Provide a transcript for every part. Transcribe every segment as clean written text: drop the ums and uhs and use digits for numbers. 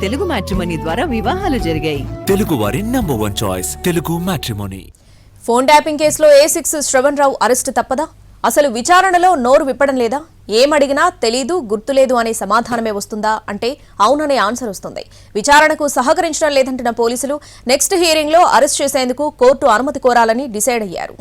Telugu matrimony ద్వారా వివాహాలు జరిగాయి. తెలుగు వారి number 1 choice Telugu matrimony. Phone tapping కేసులో A6 శ్రవణ్ రావు అరెస్టు తప్పదా? అసలు విచారణలో నోరు విప్పడం లేదా? ఏమడిగినా తెలీదు, గుర్తులేదు అనే సమాధానమే వస్తుందా అంటే అవుననే ఆన్సర్ వస్తుంది. విచారణకు సహకరించడం లేదంటున్న పోలీసులు నెక్స్ట్ హియరింగ్ లో అరెస్ట్ చేసేందుకు కోర్టు అనుమతి కోరాలని డిసైడ్ అయ్యారు.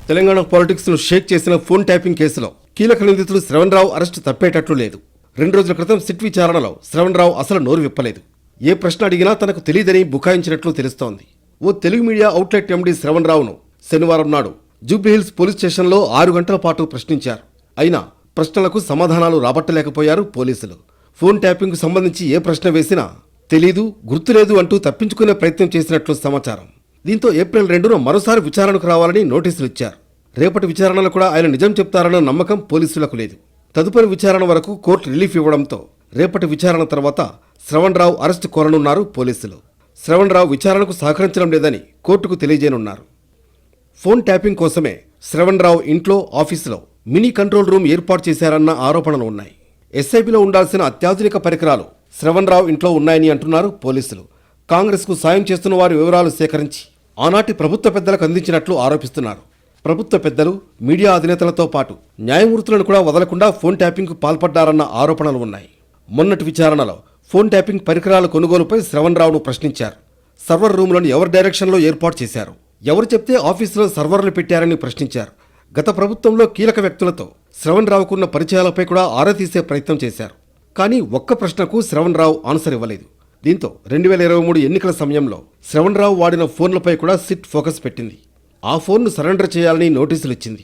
తెలంగాణ పాలిటిక్స్ ను షేక్ చేసిన ఫోన్ ట్యాపింగ్ కేసులో కీలక నిందితుడు శ్రవణ్ రావు అరెస్టు తప్పేటట్లు లేదు. 2 రోజుల క్రితం సిట్ విచారణలో శ్రవణ్ రావు అసలు నోరు విప్పలేదు. ఏ ప్రశ్న అడిగినా తనకు తెలియదని బుకాయించినట్లు తెలుస్తోంది. ఓ Telugu media outlet MD Shravan రావును శనివారం నాడు జూబ్లీహిల్స్ పోలీస్ స్టేషన్లో 6 గంటల పాటు ప్రశ్నించారు. అయినా ప్రశ్నలకు సమాధానాలు రాబట్టలేకపోయారు పోలీసులు. ఫోన్ ట్యాపింగ్కు సంబంధించి ఏ ప్రశ్న వేసినా తెలీదు, గుర్తులేదు అంటూ తప్పించుకునే ప్రయత్నం చేసినట్లు సమాచారం. దీంతో ఏప్రిల్ 2న మరోసారి విచారణకు రావాలని నోటీసులు ఇచ్చారు. రేపటి విచారణలో కూడా ఆయన నిజం చెప్తారన్న నమ్మకం పోలీసులకు లేదు. తదుపరి విచారణ వరకు కోర్టు రిలీఫ్ ఇవ్వడంతో రేపటి విచారణ తర్వాత శ్రవణ్ రావు అరెస్టు కోరనున్నారు పోలీసులు. శ్రవణ్ రావు విచారణకు సహకరించడం లేదని కోర్టుకు తెలియజేయనున్నారు. ఫోన్ ట్యాపింగ్ కోసమే శ్రవణ్ రావు ఇంట్లో, ఆఫీసులో మినీ కంట్రోల్ రూమ్ ఏర్పాటు చేశారన్న ఆరోపణలు ఉన్నాయి. ఎస్ఐబిలో ఉండాల్సిన అత్యాధునిక పరికరాలు శ్రవణ్ రావు ఇంట్లో ఉన్నాయని అంటున్నారు పోలీసులు. కాంగ్రెస్కు సాయం చేస్తున్న వారి వివరాలు సేకరించి ఆనాటి ప్రభుత్వ పెద్దలకు అందించినట్లు ఆరోపిస్తున్నారు. ప్రభుత్వ పెద్దలు, మీడియా అధినేతలతో పాటు న్యాయమూర్తులను కూడా వదలకుండా ఫోన్ ట్యాపింగ్కు పాల్పడ్డారన్న ఆరోపణలు ఉన్నాయి. మొన్నటి విచారణలో ఫోన్ ట్యాపింగ్ పరికరాల కొనుగోలుపై శ్రవణ్ రావును ప్రశ్నించారు. సర్వర్ రూమ్లను ఎవరి డైరెక్షన్లో ఏర్పాటు చేశారు, ఎవరు చెప్తే ఆఫీసులో సర్వర్లు పెట్టారని ప్రశ్నించారు. గత ప్రభుత్వంలో కీలక వ్యక్తులతో శ్రవణ్ రావుకున్న పరిచయాలపై కూడా ఆరా తీసే ప్రయత్నం చేశారు. కానీ ఒక్క ప్రశ్నకు శ్రవణ్ రావు ఆన్సర్ ఇవ్వలేదు. దీంతో 2023 ఎన్నికల సమయంలో శ్రవణ్ రావు వాడిన ఫోన్లపై కూడా సిట్ ఫోకస్ పెట్టింది. ఆ ఫోన్ను సరెండర్ చేయాలని నోటీసులు ఇచ్చింది.